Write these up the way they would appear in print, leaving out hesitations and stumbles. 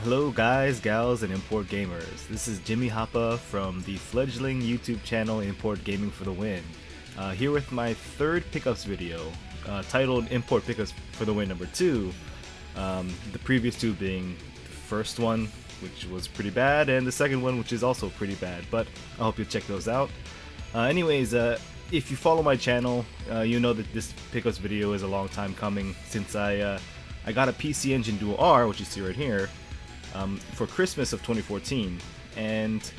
Hello guys, gals, and import gamers. This is Jimmy Hoppa from the fledgling YouTube channel Import Gaming for the Win. Here with my third pickups video, titled Import Pickups for the Win number 2. The previous two being the first one, which was pretty bad, and the second one, which is also pretty bad, but I hope you'll check those out. Anyways, if you follow my channel, you know that this pickups video is a long time coming since I got a PC Engine Dual R, which you see right here, for Christmas of 2014, and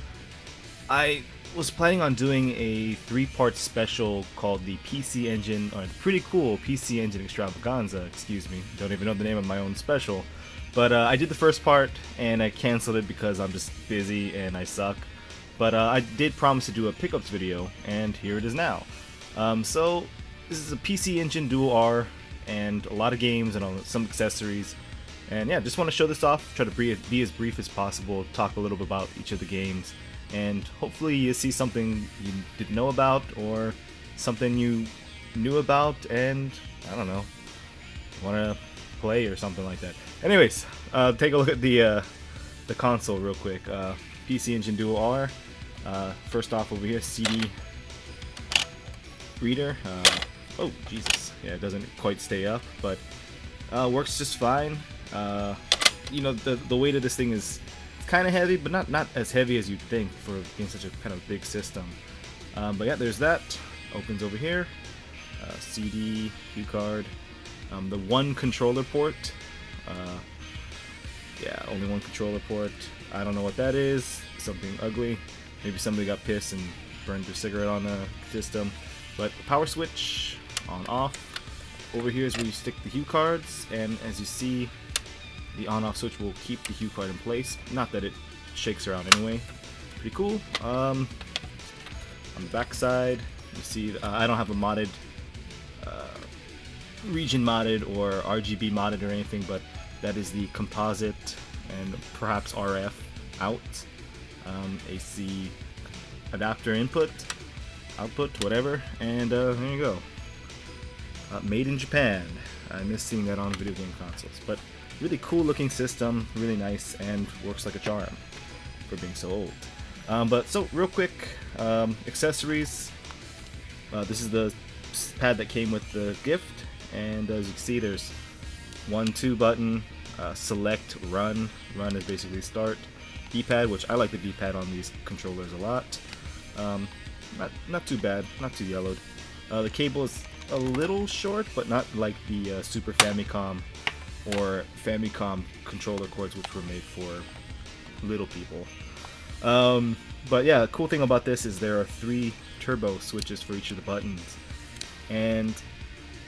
I was planning on doing a 3-part special called the PC Engine, or the pretty cool PC Engine Extravaganza, excuse me, don't even know the name of my own special, but I did the first part and I canceled it because I'm just busy and I suck, but I did promise to do a pickups video, and here it is now. So this is a PC Engine Dual R, and a lot of games and some accessories. And yeah, just want to show this off, try to be as brief as possible, talk a little bit about each of the games, and hopefully you see something you didn't know about, or something you knew about and, I don't know, want to play or something like that. Anyways, take a look at the console real quick. PC Engine Dual R. First off over here, CD reader. Oh, Jesus. Yeah, it doesn't quite stay up, but works just fine. You know, the weight of this thing is kind of heavy, but not as heavy as you'd think for being such a kind of big system. But yeah, there's that. Opens over here. CD, cue card. The one controller port. Yeah, only one controller port. I don't know what that is. Something ugly. Maybe somebody got pissed and burned their cigarette on the system. But power switch, on off. Over here is where you stick the Hue cards, and as you see, the on-off switch will keep the Hue card in place. Not that it shakes around anyway. Pretty cool. On the back side, you see I don't have a modded, region modded or RGB modded or anything, but that is the composite and perhaps RF out. AC adapter input, output, whatever, and there you go. Made in Japan. I miss seeing that on video game consoles, but really cool looking system, really nice, and works like a charm for being so old. But so real quick, accessories. This is the pad that came with the gift, and as you can see, there's 1-2 button, select, run. Run is basically start. D-pad, which I like the D-pad on these controllers a lot. Not too bad, not too yellowed. The cable is a little short, but not like the Super Famicom or Famicom controller cords, which were made for little people. But yeah, the cool thing about this is there are 3 turbo switches for each of the buttons, and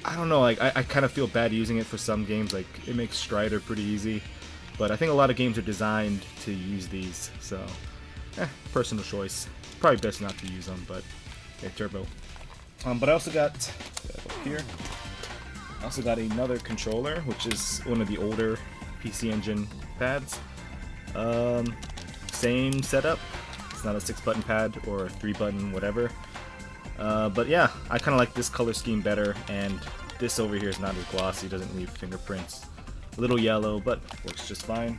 I don't know, like I kind of feel bad using it for some games. Like, it makes Strider pretty easy, but I think a lot of games are designed to use these, so personal choice. Probably best not to use them, but yeah, turbo. But I also got up here. I also got another controller, which is one of the older PC Engine pads. Same setup. It's not a 6-button pad or a 3-button whatever. But yeah, I kind of like this color scheme better, and this over here is not as glossy, doesn't leave fingerprints. A little yellow, but works just fine.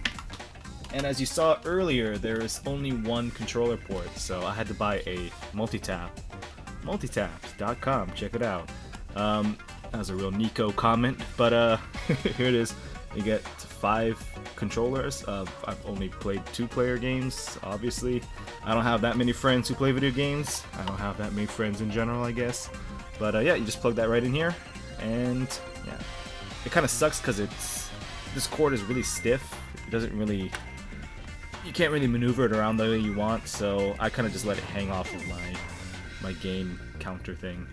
And as you saw earlier, there is only one controller port, so I had to buy a multi-tap. Multitaps.com, check it out. That was a real Nico comment, but here it is. You get 5 controllers. I've only played 2-player games, obviously. I don't have that many friends who play video games. I don't have that many friends in general, I guess. But yeah, you just plug that right in here, and yeah. It kind of sucks because this cord is really stiff. It doesn't really... You can't really maneuver it around the way you want, so I kind of just let it hang off of my game counter thing,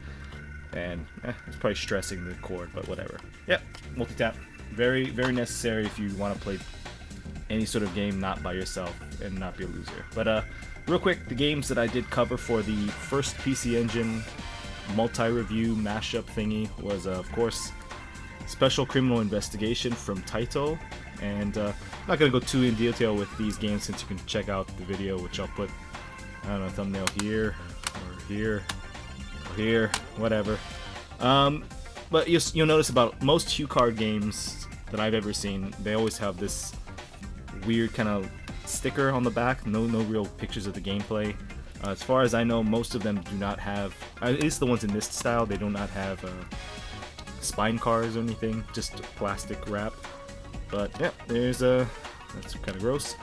and it's probably stressing the cord, but whatever. Yep, multi-tap, very necessary if you want to play any sort of game not by yourself and not be a loser. But real quick, the games that I did cover for the first PC Engine multi-review mashup thingy was of course Special Criminal Investigation from Taito, and I'm not gonna go too in detail with these games since you can check out the video, which I'll put, I don't know, thumbnail here or here or here, whatever. But you'll notice about most Hue card games that I've ever seen, they always have this weird kind of sticker on the back. No real pictures of the gameplay. As far as I know, most of them do not have, at least the ones in this style, they do not have spine cars or anything, just plastic wrap. But yeah, there's that's kind of gross.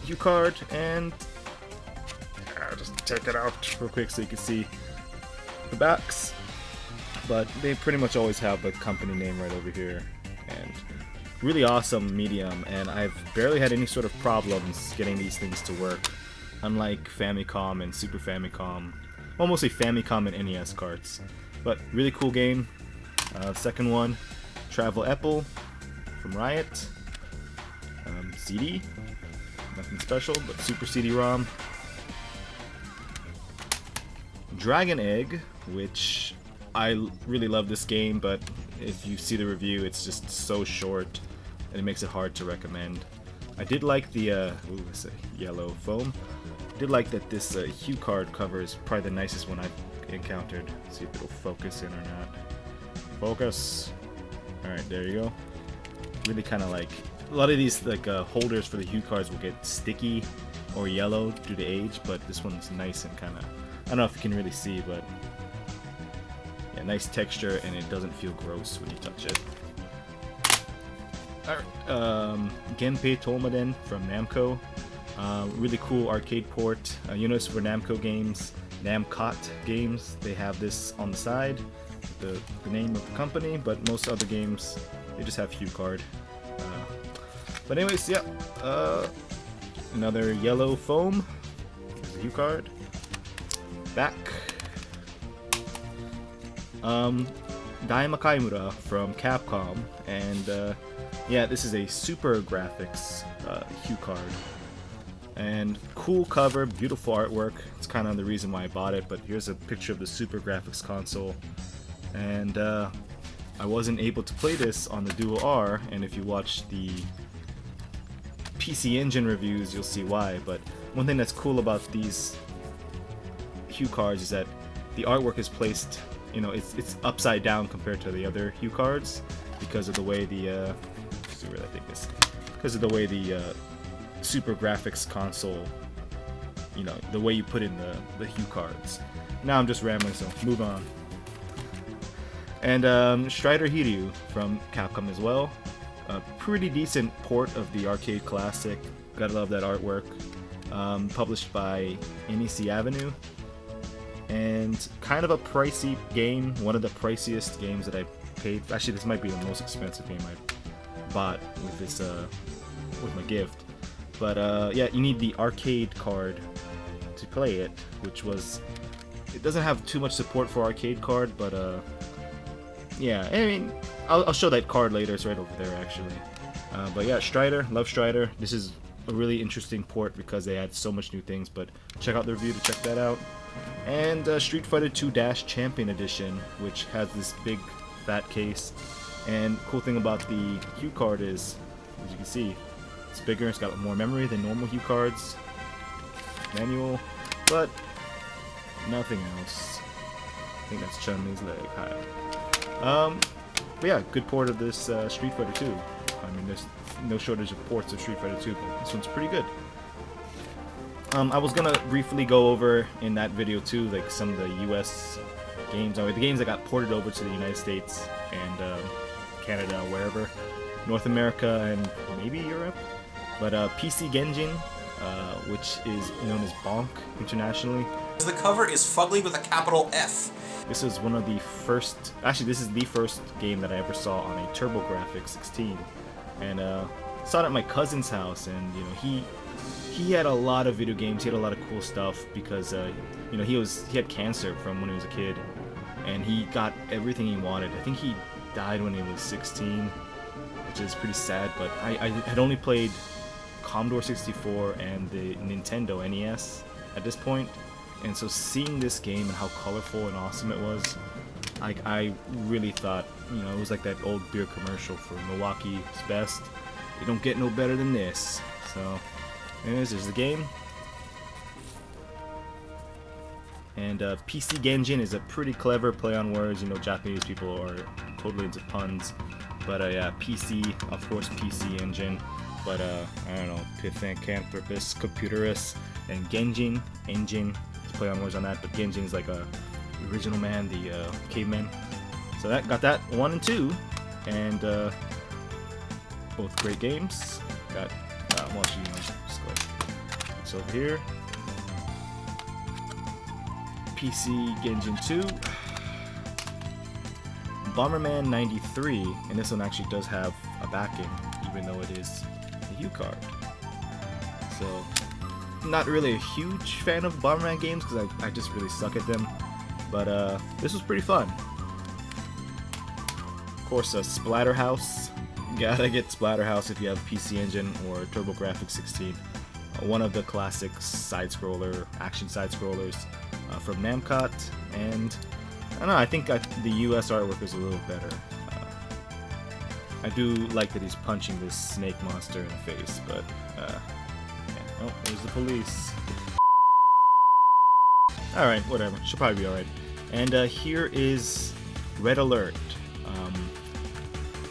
Cue card, and I'll just take it out real quick so you can see the backs. But they pretty much always have the company name right over here, and really awesome medium, and I've barely had any sort of problems getting these things to work, unlike Famicom and Super Famicom, well, mostly Famicom and NES carts. But really cool game. Second one, Travel Apple from Riot. CD, nothing special, but Super CD-ROM. Dragon Egg, which I really love this game, but if you see the review, it's just so short, and it makes it hard to recommend. I did like the it's a yellow foam. I did like that this Hue card cover is probably the nicest one I've encountered. See if it'll focus in or not. Focus. All right, there you go. Really kind of like a lot of these like holders for the Hue cards will get sticky or yellow due to age, but this one's nice and kind of, I don't know if you can really see, but yeah, nice texture, and it doesn't feel gross when you touch it. Alright, Genpei Tolmaden from Namco. Really cool arcade port. You notice for Namco games, Namcot games, they have this on the side, the name of the company, but most other games, they just have Hue card. But anyways, yeah, another yellow foam. Here's the Hue card. Back. Daima Kaimura from Capcom, and yeah, this is a Super Graphics Hue card. And cool cover, beautiful artwork. It's kind of the reason why I bought it, but here's a picture of the Super Graphics console. And I wasn't able to play this on the Duo R, and if you watch the PC Engine reviews, you'll see why. But one thing that's cool about these Hue cards is that the artwork is placed, you know, it's upside down compared to the other Hue cards because of the way the because of the way the Super Graphics console, you know, the way you put in the Hue cards. Now I'm just rambling, so move on. And Strider Hiryuu from Capcom as well. A pretty decent port of the arcade classic. Gotta love that artwork. Published by NEC Avenue. And kind of a pricey game. One of the priciest games that I paid. Actually, this might be the most expensive game I bought with this with my gift. But yeah, you need the arcade card to play it, which was, it doesn't have too much support for arcade card, but yeah, I mean, I'll show that card later. It's right over there actually. But yeah, Strider, love Strider. This is a really interesting port because they had so much new things. But check out the review to check that out. And Street Fighter 2 Dash Champion Edition, which has this big fat case. And cool thing about the Hue card is, as you can see, it's bigger. It's got more memory than normal Hue cards. Manual, but nothing else. I think that's Chun-Li's leg. Hi. But yeah, good port of this Street Fighter 2. I mean, there's no shortage of ports of Street Fighter 2, but this one's pretty good. I was gonna briefly go over in that video too, like some of the US games, or the games that got ported over to the United States and Canada, wherever, North America, and maybe Europe. But PC Genjin, which is known as Bonk internationally. The cover is fugly with a capital F. This is one of the first, actually this is the first game that I ever saw on a TurboGrafx 16, and saw it at my cousin's house, and you know, he had a lot of video games. He had a lot of cool stuff because you know, he had cancer from when he was a kid, and he got everything he wanted. I think he died when he was 16, which is pretty sad. But I had only played Commodore 64 and the Nintendo NES at this point, and so seeing this game and how colorful and awesome it was, I really thought, you know, it was like that old beer commercial for Milwaukee's Best. You don't get no better than this. So anyways, there's the game. And PC Genjin is a pretty clever play on words. You know, Japanese people are totally into puns. But yeah, PC, of course, PC Engine. but I don't know, Pithecanthropus, Computerus, and Genjin. Engine, play on words on that, but Genjin is like the original man, the caveman. So that got that 1 and 2, and both great games. Got well, actually, just go ahead. It's over here. PC Genjin 2, Bomberman 93, and this one actually does have a backing, even though it is a U card. So, not really a huge fan of Bomberman games because I just really suck at them, but this was pretty fun. Of course, Splatterhouse. You gotta get Splatterhouse if you have PC Engine or TurboGrafx 16. One of the classic action side-scrollers from Namcot, and I don't know, I think the US artwork is a little better. I do like that he's punching this snake monster in the face, but yeah. Oh, there's the police. Alright, whatever, should probably be alright. And here is Red Alert.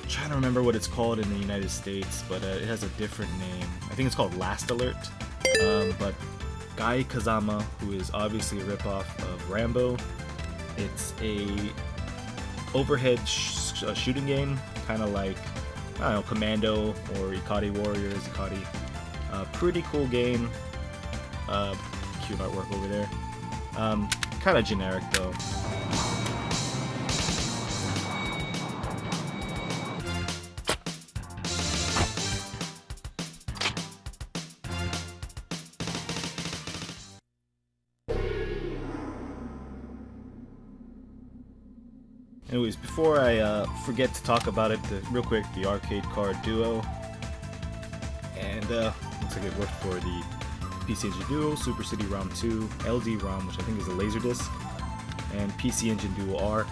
Trying to remember what it's called in the United States, but it has a different name. I think it's called Last Alert. But Gai Kazama, who is obviously a ripoff of Rambo. It's a overhead shooting game, kind of like, I don't know, Commando or Ikari Warriors. Pretty cool game. Cute artwork over there. Kind of generic though. Anyways, before I forget to talk about it, real quick, the arcade card duo. And looks like it worked for the PC Engine Duo, Super City ROM 2, LD-ROM, which I think is a Laserdisc, and PC Engine Duo R.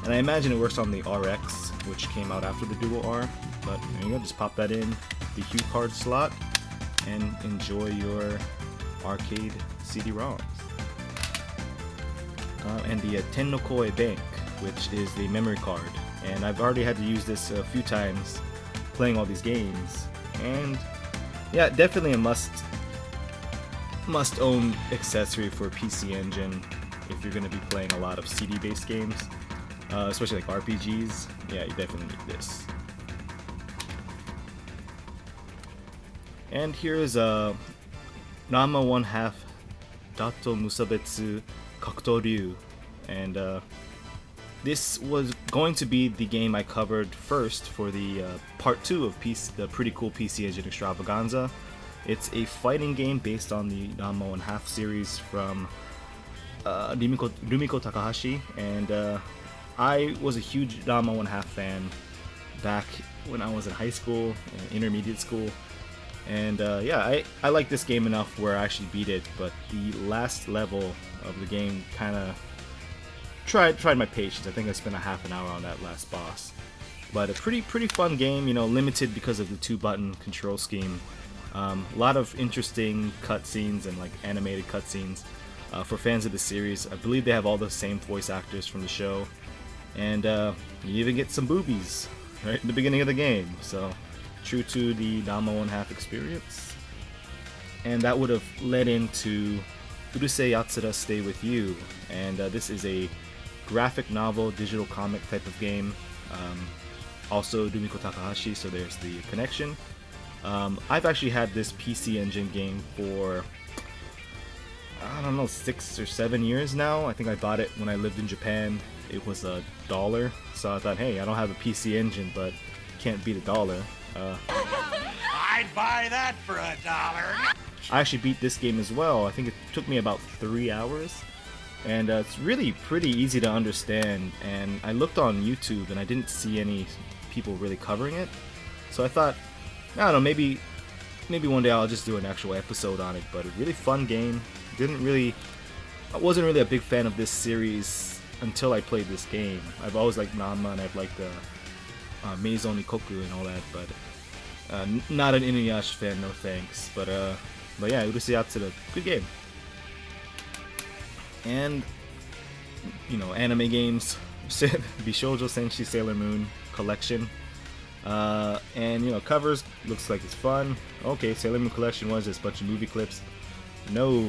And I imagine it works on the RX, which came out after the Duo R. But there you go, just pop that in the Hue card slot and enjoy your arcade CD-ROMs. And the Tennokoi Bank, which is the memory card, and I've already had to use this a few times playing all these games, and yeah, definitely a must own accessory for PC Engine if you're going to be playing a lot of CD based games, especially like RPGs. Yeah, you definitely need this. And here is a Ranma 1/2 Dato Musabetsu Kakutoryu, and this was going to be the game I covered first for the part 2 of the pretty cool PC Engine Extravaganza. It's a fighting game based on the Ranma 1/2 series from Rumiko Takahashi, and I was a huge Ranma 1/2 fan back when I was in high school, intermediate school, and yeah, I like this game enough where I actually beat it, but the last level of the game kind of tried my patience. I think I spent a half an hour on that last boss, but a pretty fun game, you know, limited because of the 2-button control scheme. A lot of interesting cutscenes and like animated cutscenes for fans of the series. I believe they have all the same voice actors from the show, and you even get some boobies right in the beginning of the game, so true to the Ranma 1/2 experience. And that would have led into Urusei Yatsura Stay With You, and this is a graphic novel, digital comic type of game. Also Rumiko Takahashi, so there's the connection. I've actually had this PC Engine game for, I don't know, 6 or 7 years now. I think I bought it when I lived in Japan. It was $1, so I thought, hey, I don't have a PC Engine, but can't beat $1. I'd buy that for $1. I actually beat this game as well. I think it took me about 3 hours. And it's really pretty easy to understand, and I looked on YouTube and I didn't see any people really covering it, so I thought, I don't know, maybe one day I'll just do an actual episode on it. But a really fun game. I wasn't really a big fan of this series until I played this game. I've always liked Ranma, and I've liked the Maze Onikoku and all that, but not an Inuyasha fan, no thanks. But yeah, Urusei Yatsura, good game. And, you know, anime games, Bishoujo Senshi Sailor Moon collection. And you know, covers looks like it's fun. Okay, Sailor Moon Collection was this bunch of movie clips. No,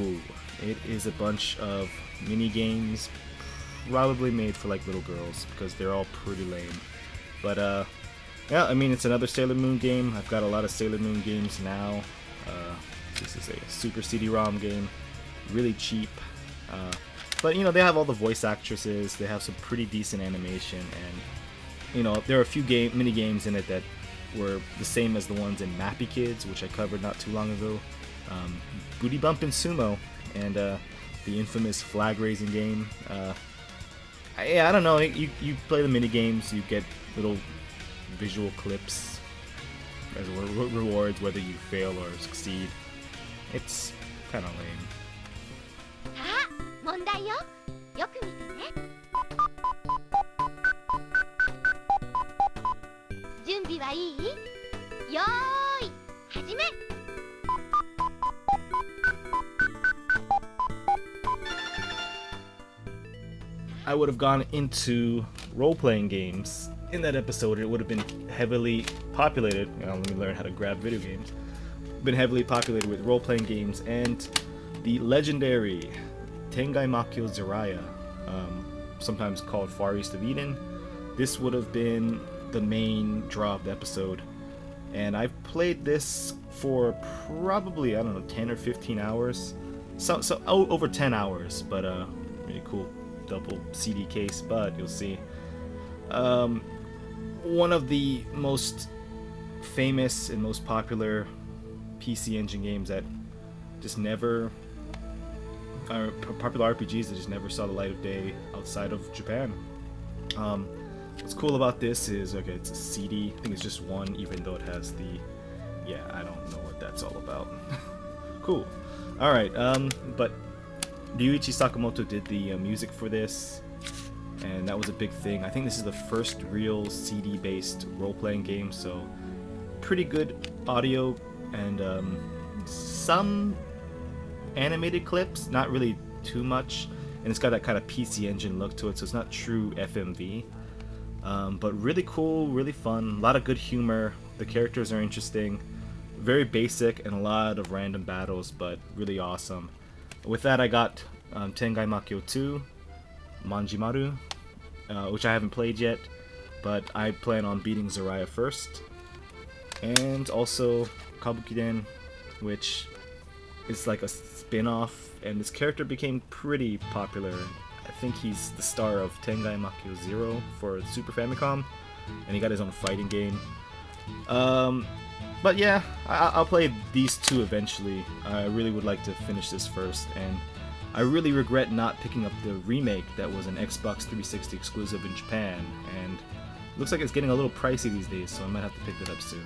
it is a bunch of mini games, probably made for like little girls because they're all pretty lame. But yeah, I mean, it's another Sailor Moon game. I've got a lot of Sailor Moon games now. This is a Super CD-ROM game, really cheap. But you know, they have all the voice actresses. They have some pretty decent animation, and you know, there are a few mini games in it that were the same as the ones in Mappy Kids, which I covered not too long ago. Booty Bump and Sumo, and the infamous flag raising game. Yeah, I don't know. You play the mini games, you get little visual clips as rewards, whether you fail or succeed. It's kind of lame. 問題よ。よく見てね。準備はいい？よーい、始め。I would have gone into role-playing games in that episode. It would have been heavily populated. You know, let me learn how to grab video games. Been heavily populated with role-playing games and the legendary Tengai Makyou Ziraya, sometimes called Far East of Eden. This would have been the main draw of the episode, and I've played this for probably, I don't know, 10 or 15 hours, over 10 hours, but really cool double CD case, but you'll see. One of the most famous and most popular PC Engine games that just never, or popular RPGs that just never saw the light of day outside of Japan. What's cool about this is, okay, it's a CD. I think it's just one, even though it has the, yeah, I don't know what that's all about. Cool. All right, but Ryuichi Sakamoto did the music for this, and that was a big thing. I think this is the first real CD-based role-playing game, so pretty good audio and some animated clips, not really too much, and it's got that kind of PC Engine look to it, so it's not true FMV, but really cool, really fun, a lot of good humor. The characters are interesting, very basic, and a lot of random battles, but really awesome. With that, I got Tengai Makyou 2, Manjimaru, which I haven't played yet, but I plan on beating Ziraya first, and also Kabukiden, which is like a spin-off, and this character became pretty popular. I think he's the star of Tengai Makyou 0 for Super Famicom, and he got his own fighting game. But yeah, I'll play these two eventually. I really would like to finish this first, and I really regret not picking up the remake that was an Xbox 360 exclusive in Japan, and it looks like it's getting a little pricey these days, so I might have to pick that up soon.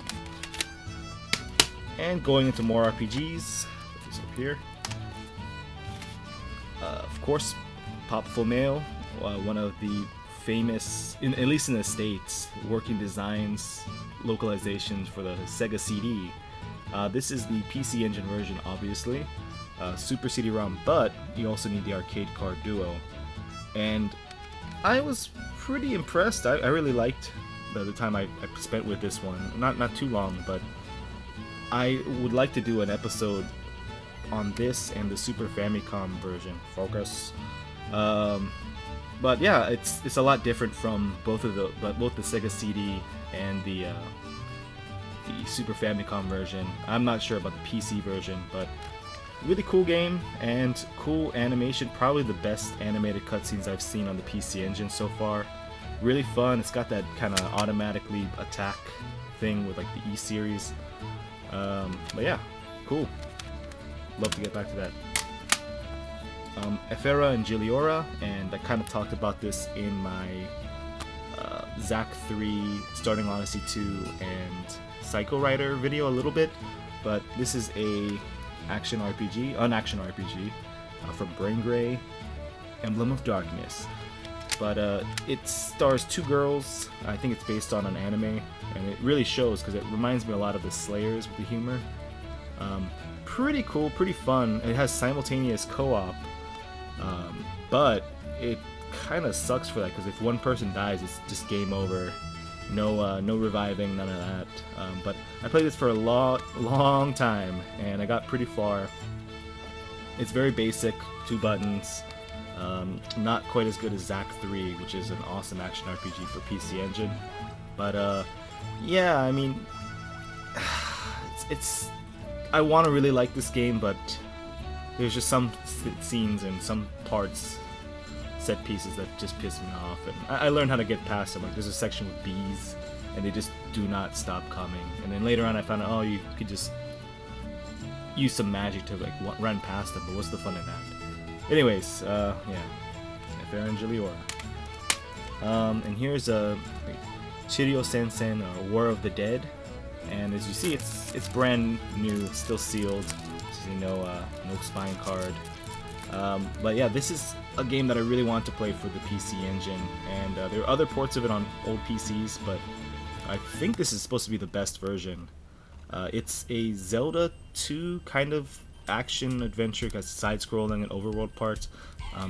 And going into more RPGs, put this up here. Of course, Pop Full Mail, one of the famous, at least in the States, working designs, localizations for the Sega CD. This is the PC Engine version, obviously. Super CD-ROM, but you also need the arcade card duo. And I was pretty impressed. I really liked the time I spent with this one. Not too long, but I would like to do an episode on this and the Super Famicom version, Focus. But yeah, it's a lot different from both the Sega CD and the Super Famicom version. I'm not sure about the PC version, but really cool game and cool animation. Probably the best animated cutscenes I've seen on the PC Engine so far. Really fun. It's got that kind of automatically attack thing with like the E series. But yeah, cool. Love to get back to that. Ephera and Giliora, and I kind of talked about this in my Zack 3, Starting Odyssey 2, and Psycho Rider video a little bit, but this is a action RPG from Brain Gray, Emblem of Darkness. But it stars two girls. I think it's based on an anime, and it really shows because it reminds me a lot of the Slayers with the humor. Pretty cool, pretty fun. It has simultaneous co-op, but it kind of sucks for that because if one person dies, it's just game over. No reviving, none of that. But I played this for a long time, and I got pretty far. It's very basic, 2 buttons. Not quite as good as Zack 3, which is an awesome action RPG for PC Engine. But yeah, I mean, it's I want to really like this game, but there's just some scenes and some parts, set pieces that just piss me off, and I learned how to get past them. Like, there's a section with bees, and they just do not stop coming. And then later on I found out, oh, you could just use some magic to like run past them, but what's the fun in that? Anyways, yeah, Angeliora. And here's a Shiryo Sensen, War of the Dead, and as you see, it's brand new, still sealed, so you know, no spine card. But yeah, this is a game that I really want to play for the PC Engine, and there are other ports of it on old PCs, but I think this is supposed to be the best version. It's a Zelda 2 kind of action adventure, got side-scrolling and overworld parts,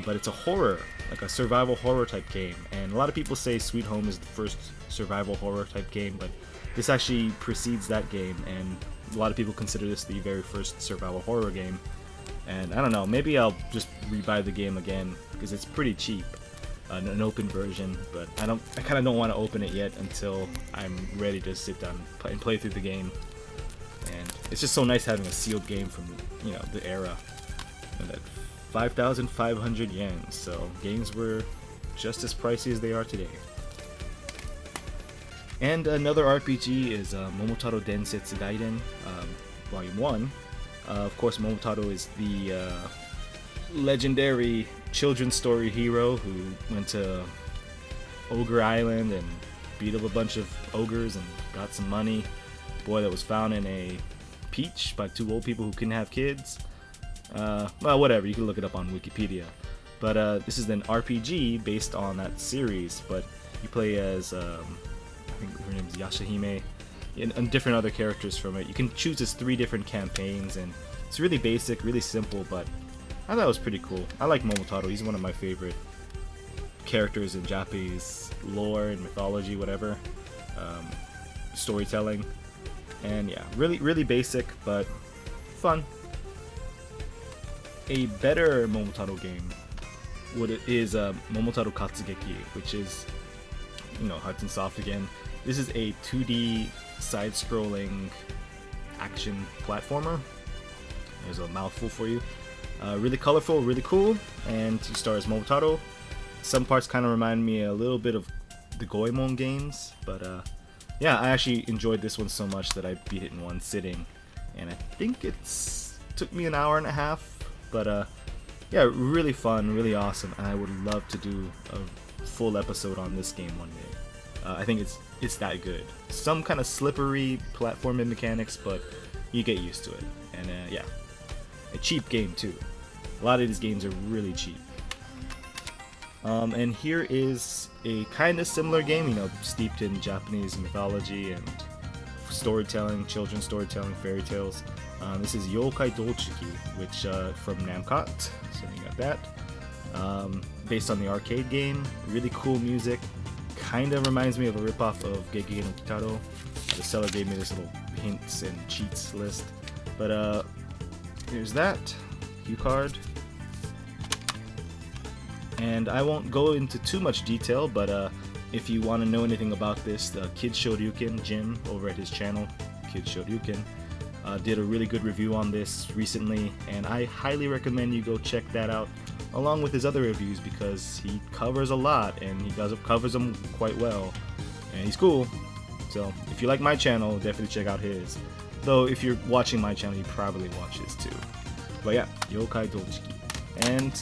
but it's a horror, like a survival horror type game. And a lot of people say Sweet Home is the first survival horror type game, but this actually precedes that game, and a lot of people consider this the very first survival horror game. And I don't know, maybe I'll just rebuy the game again because it's pretty cheap, an open version. But I kind of don't want to open it yet until I'm ready to sit down and play through the game. And it's just so nice having a sealed game from, you know, the era. And at 5,500 yen, so games were just as pricey as they are today. And another RPG is Momotarou Densetsu Gaiden, Volume 1. Of course, Momotarou is the legendary children's story hero who went to Ogre Island and beat up a bunch of ogres and got some money. Boy that was found in a peach by 2 old people who couldn't have kids. Well, whatever, you can look it up on Wikipedia. But this is an RPG based on that series, but you play as, I think her name is Yashahime, and different other characters from it. You can choose as 3 different campaigns, and it's really basic, really simple, but I thought it was pretty cool. I like Momotarou, he's one of my favorite characters in Japanese lore and mythology, whatever, storytelling. And yeah, really basic, but fun. A better Momotarou game is Momotarou Katsugeki, which is, you know, Hudson Soft again. This is a 2D side-scrolling action platformer. There's a mouthful for you. Really colorful, really cool, and you star as Momotarou. Some parts kind of remind me a little bit of the Goemon games, but yeah, I actually enjoyed this one so much that I beat it in one sitting, and I think took me an hour and a half. But yeah, really fun, really awesome, and I would love to do a full episode on this game one day. I think it's that good. Some kind of slippery platforming mechanics, but you get used to it. And yeah, a cheap game too. A lot of these games are really cheap. And here is a kind of similar game, you know, steeped in Japanese mythology and storytelling, children's storytelling, fairy tales. This is Yokai Dolchiki, which from Namcot, so you got that. Based on the arcade game, really cool music. Kind of reminds me of a ripoff of Gegege no Kitaro. The seller gave me this little hints and cheats list. But here's that cue card. And I won't go into too much detail, but if you want to know anything about this, Kid Shoryuken, Jim, over at his channel, Kid Shoryuken, did a really good review on this recently, and I highly recommend you go check that out along with his other reviews because he covers a lot and he covers them quite well, and he's cool. So if you like my channel, definitely check out his. Though if you're watching my channel, you probably watch his too. But yeah, Yokai Dolchiki. And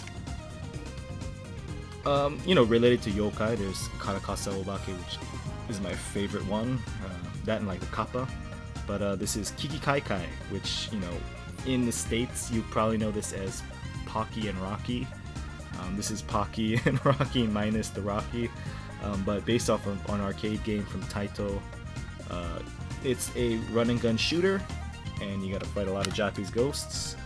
you know, related to yokai, there's Karakasa Obake, which is my favorite one. That and like the Kappa. But this is Kiki Kaikai, which, you know, in the States you probably know this as Pocky and Rocky. This is Pocky and Rocky minus the Rocky, but based off of an arcade game from Taito. It's a run and gun shooter, and you gotta fight a lot of Japanese ghosts.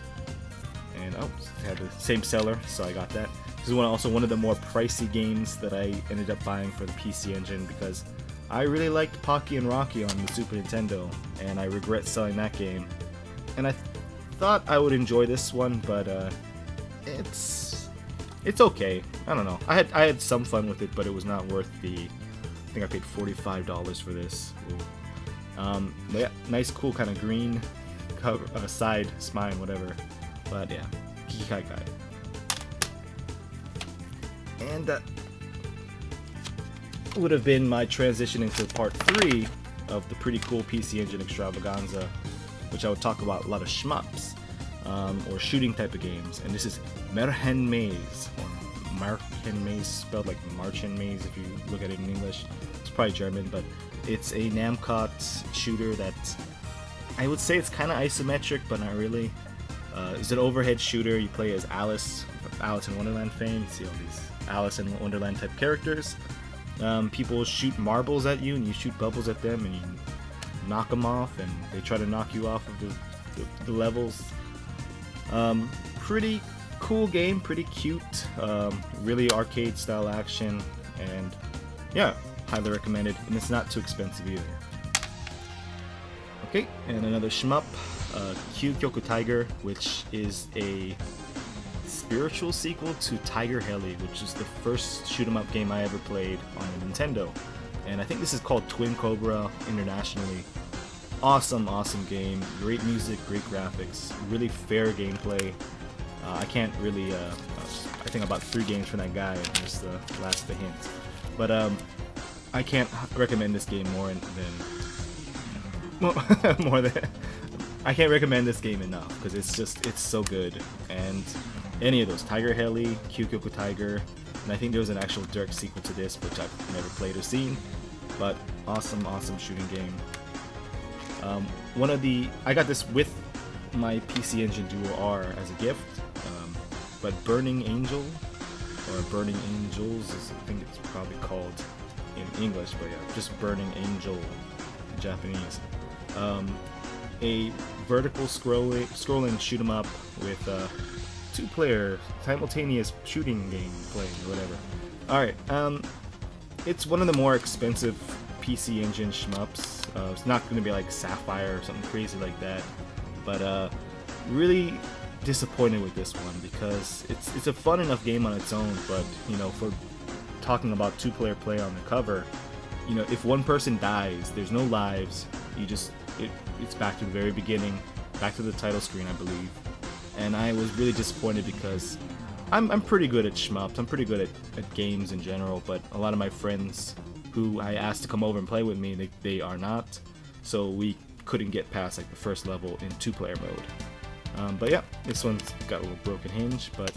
And oh, it had the same seller, so I got that. This is also one of the more pricey games that I ended up buying for the PC Engine because I really liked Pocky and Rocky on the Super Nintendo, and I regret selling that game. And I thought I would enjoy this one, but it's okay. I don't know. I had some fun with it, but it was not worth the. I think I paid $45 for this. But yeah, nice, cool kind of green cover, side spine, whatever. But yeah, Kiki Kaikai. And would have been my transition into part 3 of the pretty cool PC Engine extravaganza, which I would talk about a lot of shmups or shooting type of games. And this is Märchen Maze, or Märchen Maze, spelled like Märchen Maze if you look at it in English. It's probably German, but it's a Namco shooter that I would say it's kind of isometric, but not really. It's an overhead shooter. You play as Alice in Wonderland fame. You see all these Alice in Wonderland type characters. People shoot marbles at you, and you shoot bubbles at them, and you knock them off, and they try to knock you off of the levels. Pretty cool game, pretty cute, really arcade style action, and yeah, highly recommended, and it's not too expensive either. Okay, and another shmup, Kyuukyoku Tiger, which is a spiritual sequel to Tiger Heli, which is the first shoot 'em up game I ever played on a Nintendo. And I think this is called Twin Cobra internationally. Awesome game, great music, great graphics, really fair gameplay. I can't really, I think about 3 games from that guy, and here's the last the hint. But I can't recommend this game more than I can't recommend this game enough, because it's so good. And any of those, Tiger Heli, Kyuukyoku Tiger, and I think there was an actual direct sequel to this, which I've never played or seen, but awesome shooting game. I got this with my PC Engine Duo R as a gift, but Burning Angel, or Burning Angels, I think it's probably called in English, but yeah, just Burning Angel in Japanese. A vertical scrolling shoot 'em up with 2-player simultaneous shooting game playing or whatever. Alright, it's one of the more expensive PC Engine shmups. It's not going to be like Sapphire or something crazy like that, but really disappointed with this one, because it's a fun enough game on its own, but you know, for talking about 2-player play on the cover, you know, if one person dies, there's no lives, it's back to the very beginning, back to the title screen, I believe. And I was really disappointed, because I'm pretty good at shmups, I'm pretty good at games in general, but a lot of my friends who I asked to come over and play with me, they are not, so we couldn't get past like the first level in 2-player mode. But yeah, this one's got a little broken hinge, but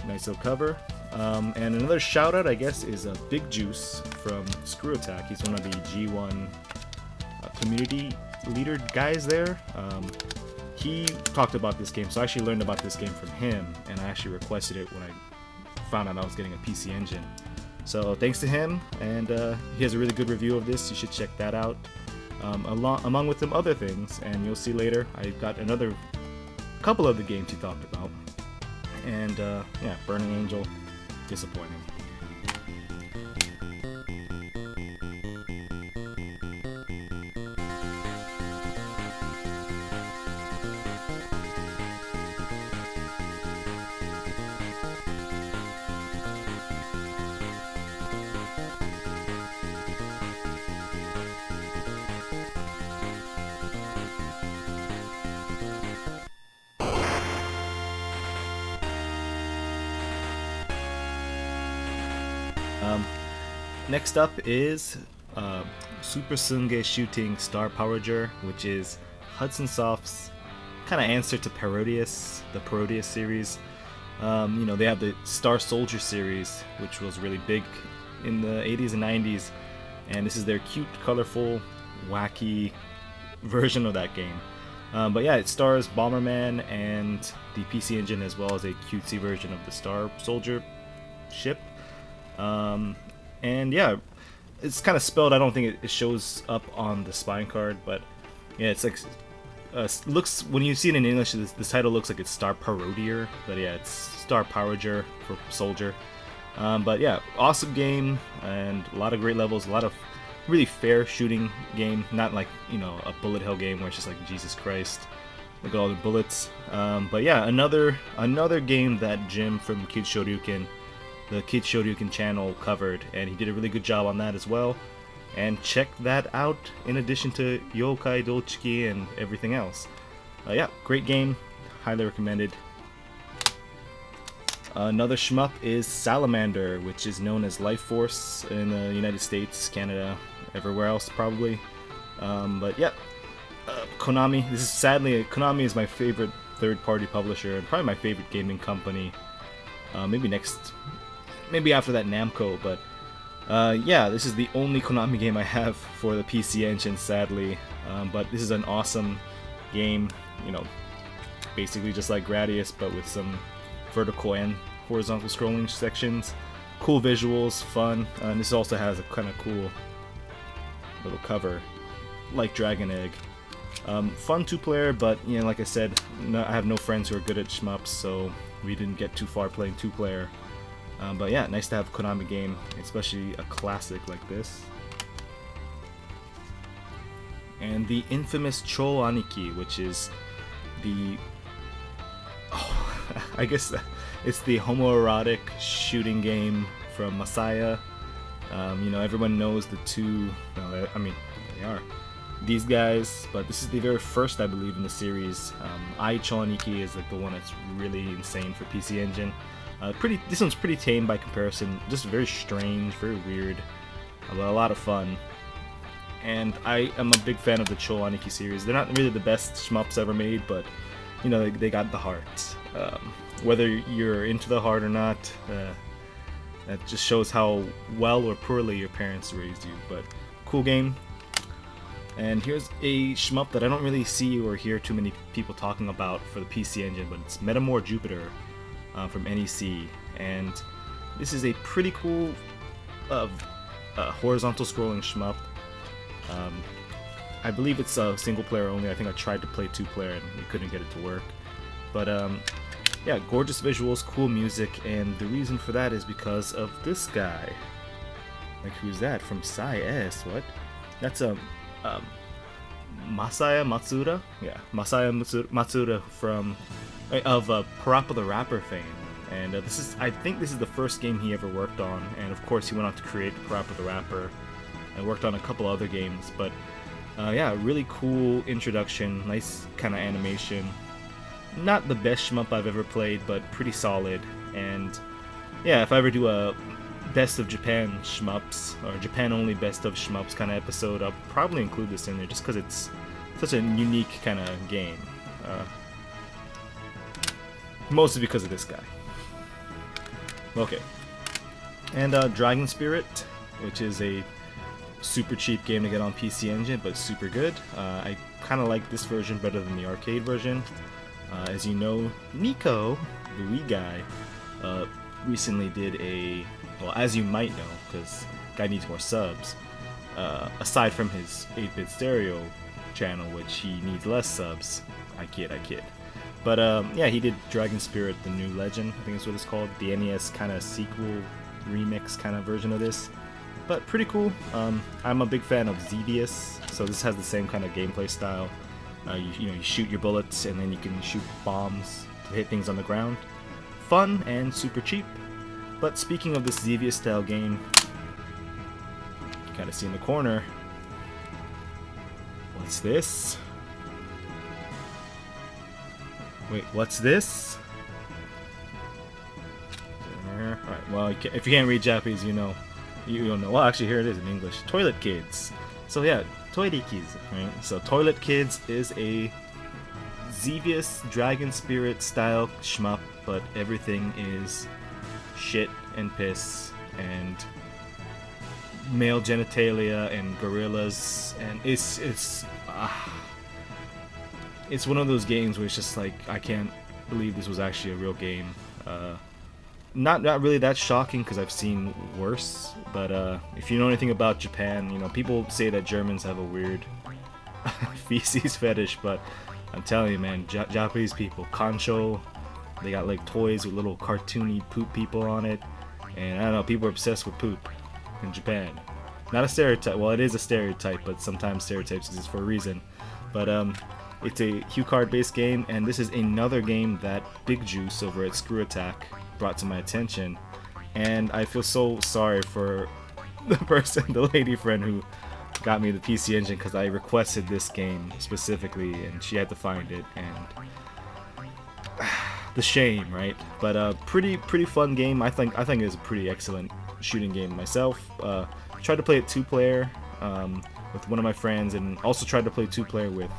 nice little cover. And another shout out, I guess, is Big Juice from Screw Attack. He's one of the G1 community leader guys there. He talked about this game, so I actually learned about this game from him, and I actually requested it when I found out I was getting a PC Engine. So thanks to him, and he has a really good review of this. You should check that out, among with some other things, and you'll see later. I got another couple of the games he talked about, and yeah, Burning Angel, disappointing. Next up is Super Sunge Shooting Star Parodier, which is Hudson Soft's kind of answer to the Parodier series. You know, they have the Star Soldier series, which was really big in the 80s and 90s, and this is their cute, colorful, wacky version of that game. But yeah, it stars Bomberman and the PC Engine, as well as a cutesy version of the Star Soldier ship. And yeah, it's kind of spelled, I don't think it shows up on the spine card, but yeah, it's like looks, when you see it in English, the title looks like it's Star Parodier, but yeah, it's Star Parodier for soldier. But yeah, awesome game and a lot of great levels, a lot of really fair shooting game, not like, you know, a bullet hell game where it's just like Jesus Christ, look at all the bullets. But yeah, another game that Jim from Kid Shoryuken, the Kid Shoryuken channel, covered, and he did a really good job on that as well. And check that out in addition to Yokai Dolchiki and everything else. Yeah, great game, highly recommended. Another shmup is Salamander, which is known as Life Force in the United States, Canada, everywhere else probably. But yeah, Konami. This is sadly, Konami is my favorite third-party publisher and probably my favorite gaming company. Maybe after that Namco. But yeah, this is the only Konami game I have for the PC Engine, sadly. But this is an awesome game. You know, basically just like Gradius, but with some vertical and horizontal scrolling sections. Cool visuals, fun, and this also has a kind of cool little cover, like Dragon Egg. Fun two-player, but you know, like I said, I have no friends who are good at shmups, so we didn't get too far playing two-player. But yeah, nice to have a Konami game, especially a classic like this. And the infamous Chou Aniki, which is the I guess it's the homoerotic shooting game from Masaya. You know, everyone knows the two, I mean, they are these guys, but this is the very first, I believe, in the series. Chou Aniki is like the one that's really insane for PC Engine. This one's pretty tame by comparison, just very strange, very weird, but a lot of fun. And I am a big fan of the Chou Aniki series. They're not really the best shmups ever made, but you know, they got the heart. Whether you're into the heart or not, that just shows how well or poorly your parents raised you. But cool game. And here's a shmup that I don't really see or hear too many people talking about for the PC Engine, but it's Metamor Jupiter from NEC. And this is a pretty cool horizontal scrolling shmup. I believe it's single player only. I think I tried to play two player and we couldn't get it to work. But yeah, gorgeous visuals, cool music, and the reason for that is because of this guy. Like, who's that? From Psy S, what? That's Masaya Matsuda? Yeah, Masaya Matsuda from Parappa the Rapper fame. And I think this is the first game he ever worked on, and of course he went on to create Parappa the Rapper and worked on a couple other games. But yeah, really cool introduction, nice kind of animation. Not the best shmup I've ever played, but pretty solid. And yeah, if I ever do a best of Japan shmups, or Japan only best of shmups kind of episode, I'll probably include this in there just because it's such a unique kind of game. Mostly because of this guy. Okay. And Dragon Spirit, which is a super cheap game to get on PC Engine, but super good. I kind of like this version better than the arcade version. As you know, Nico, the Wii guy, recently did well, as you might know, because guy needs more subs, aside from his 8-bit stereo channel, which he needs less subs. I kid. But yeah, he did Dragon Spirit, the New Legend, I think that's what it's called, the NES kind of sequel, remix kind of version of this. But pretty cool. I'm a big fan of Xevious, so this has the same kind of gameplay style. You shoot your bullets and then you can shoot bombs to hit things on the ground. Fun and super cheap. But speaking of this Xevious style game, you kind of see in the corner. What's this? Wait, what's this? Alright, well, if you can't read Japanese, you don't know. Well, actually, here it is in English. Toilet Kids. So yeah, Toilet Kids, right? So Toilet Kids is a Xevious Dragon Spirit style shmup, but everything is shit and piss and male genitalia and gorillas, and it's one of those games where it's just like, I can't believe this was actually a real game. Not really that shocking because I've seen worse, but if you know anything about Japan, you know, people say that Germans have a weird feces fetish, but I'm telling you, man, Japanese people, kancho, they got like toys with little cartoony poop people on it. And I don't know, people are obsessed with poop in Japan. Not a stereotype. Well, it is a stereotype, but sometimes stereotypes exist for a reason. But it's a cue card based game, and this is another game that Big Juice over at Screw Attack brought to my attention. And I feel so sorry for the lady friend who got me the PC Engine, because I requested this game specifically and she had to find it, and the shame, right? But pretty fun game. I think it's a pretty excellent shooting game myself. Tried to play it 2-player with one of my friends, and also tried to play 2-player with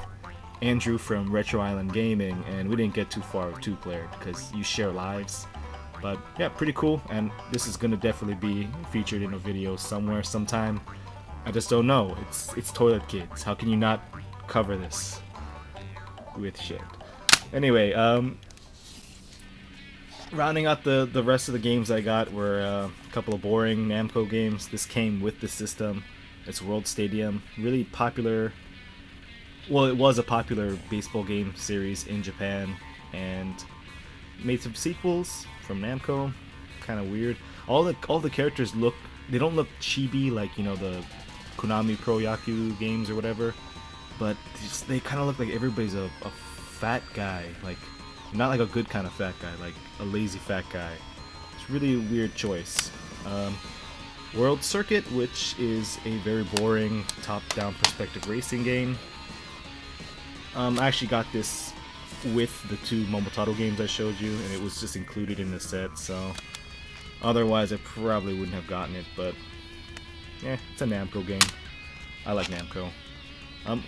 Andrew from Retro Island Gaming, and we didn't get too far with 2-player because you share lives. But yeah, pretty cool, and this is gonna definitely be featured in a video somewhere sometime. I just don't know. It's Toilet Kids. How can you not cover this with shit? Anyway, rounding out the rest of the games I got were a couple of boring Namco games. This came with the system. It's World Stadium. Really popular. Well, it was a popular baseball game series in Japan, and made some sequels from Namco. Kind of weird. All the characters look. They don't look chibi like, you know, the Konami Pro Yaku games or whatever, but they kind of look like everybody's a fat guy, like not like a good kind of fat guy, like a lazy fat guy. It's really a weird choice. World Circuit, which is a very boring top-down perspective racing game. I actually got this with the 2 Momotarou games I showed you, and it was just included in the set, so otherwise I probably wouldn't have gotten it, but yeah, it's a Namco game. I like Namco.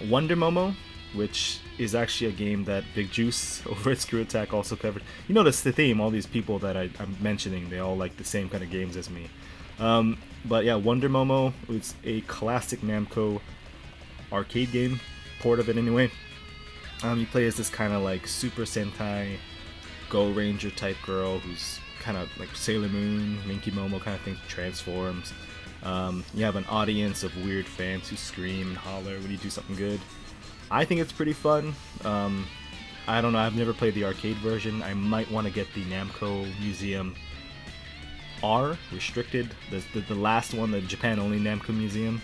Wonder Momo, which is actually a game that Big Juice over at Screw Attack also covered. You notice the theme, all these people that I'm mentioning, they all like the same kind of games as me. But yeah, Wonder Momo was a classic Namco arcade game, port of it anyway. You play as this kind of like Super Sentai Go Ranger type girl who's kind of like Sailor Moon, Minky Momo kind of thing, transforms. You have an audience of weird fans who scream and holler when you do something good. I think it's pretty fun. I don't know, I've never played the arcade version. I might want to get the Namco Museum R restricted, the last one, the Japan only Namco Museum,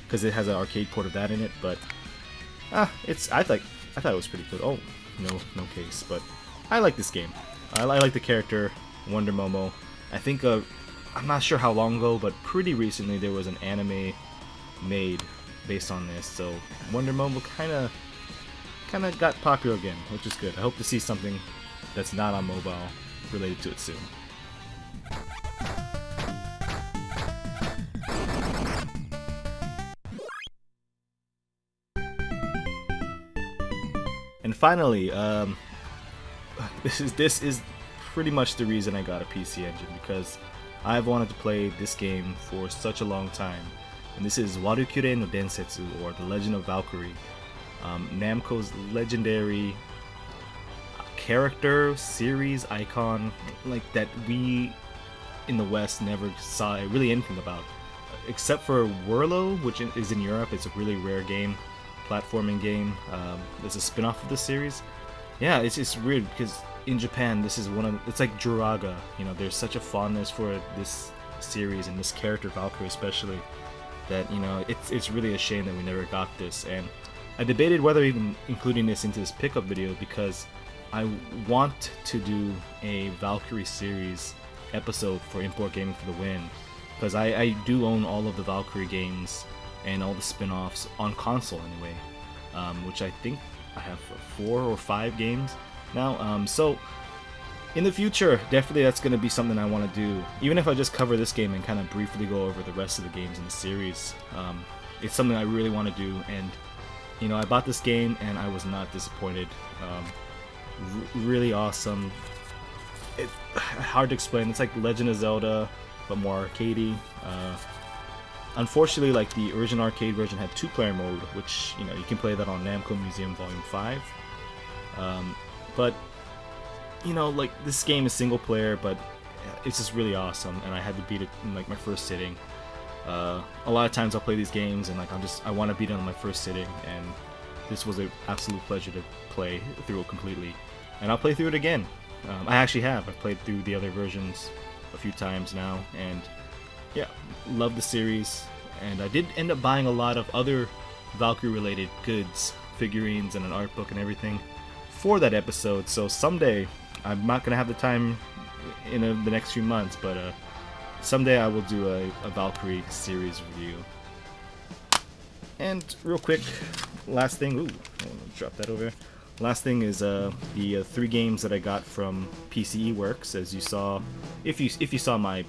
because it has an arcade port of that in it. But I thought it was pretty good. Oh, no case, but I like this game. I like the character Wonder Momo. I think I'm not sure how long ago, but pretty recently there was an anime made based on this, so Wonder Momo kind of got popular again, which is good. I hope to see something that's not on mobile related to it soon. And finally, this is pretty much the reason I got a PC Engine, because I've wanted to play this game for such a long time, and this is Warukyure no Densetsu, or the Legend of Valkyrie, Namco's legendary character, series, icon, like that we in the West never saw really anything about, except for Werlo, which is in Europe. It's a really rare game, platforming game. There's a spin-off of the series. Yeah, it's just weird because in Japan, this is it's like Juraga. You know, there's such a fondness for this series and this character Valkyrie especially, that, you know, it's really a shame that we never got this. And I debated whether even including this into this pickup video, because I want to do a Valkyrie series episode for Import Gaming for the win, because I do own all of the Valkyrie games and all the spin-offs on console anyway, which I think I have 4 or 5 games now. So in the future, definitely that's going to be something I want to do, even if I just cover this game and kind of briefly go over the rest of the games in the series. It's something I really want to do, and you know, I bought this game and I was not disappointed. Really awesome. It's hard to explain. It's like Legend of Zelda, but more arcadey. Unfortunately, like the original arcade version had 2-player mode, which, you know, you can play that on Namco Museum Volume 5. But you know, like, this game is single player, but it's just really awesome, and I had to beat it in like my first sitting. A lot of times I'll play these games and like I want to beat it on my first sitting, and this was an absolute pleasure to play through it completely. And I'll play through it again. I've played through the other versions a few times now, and yeah, love the series. And I did end up buying a lot of other Valkyrie related goods, figurines and an art book and everything for that episode, so someday, I'm not going to have the time in the next few months, but someday I will do a Valkyrie series review. And real quick, last thing, ooh, drop that over. Last thing is the 3 games that I got from PCE Works, as you saw, if you saw my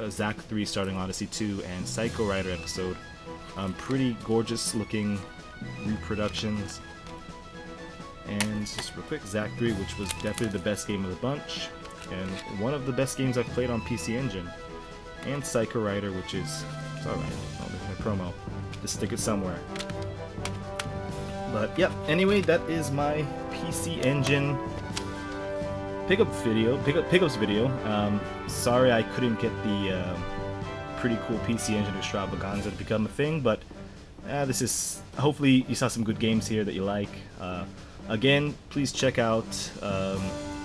Zack 3 Starting Odyssey 2 and Psycho Rider episode. Pretty gorgeous looking reproductions. And just real quick, Zack 3, which was definitely the best game of the bunch, and one of the best games I've played on PC Engine. And Psycho Rider, which is, it's alright, oh, there's my promo, just stick it somewhere. But yeah, anyway, that is my PC Engine pickups video. Sorry I couldn't get the pretty cool PC Engine extravaganza to become a thing, but this is, hopefully you saw some good games here that you like. Again, please check out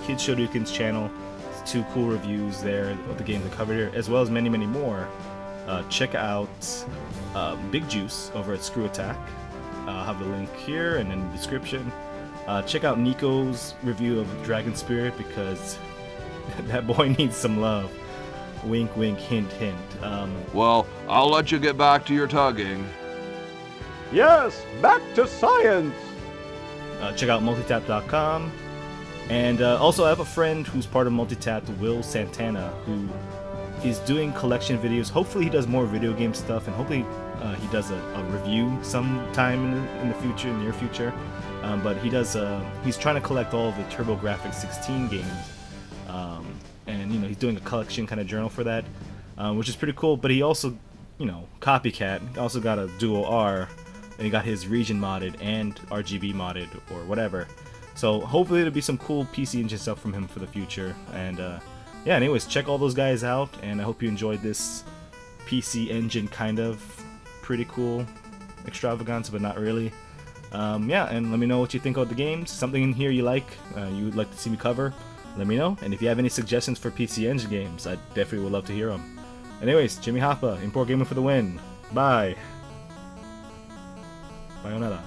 Kid Shoryuken's channel. It's 2 cool reviews there of the games I covered here, as well as many more. Check out Big Juice over at Screw Attack. I'll have the link here and in the description. Check out Nico's review of Dragon Spirit, because that boy needs some love. Wink, wink, hint, hint. Well, I'll let you get back to your tugging. Yes, back to science! Check out multitap.com. And also I have a friend who's part of Multitap, Will Santana, who is doing collection videos. Hopefully he does more video game stuff, and hopefully he does a review sometime in the future, near future. But he does. He's trying to collect all of the TurboGrafx 16 games, and he's doing a collection kind of journal for that, which is pretty cool. But he also, copycat. Also got a Duo R, and he got his region modded and RGB modded or whatever. So hopefully there'll be some cool PC Engine stuff from him for the future. And yeah, anyways, check all those guys out, and I hope you enjoyed this PC Engine kind of pretty cool extravaganza, but not really. Yeah, and let me know what you think about the games. Something in here you like, you would like to see me cover, let me know. And if you have any suggestions for PC Engine games, I definitely would love to hear them. Anyways, Jimmy Hoppa, Import Gaming for the win. Bye. Bayonetta.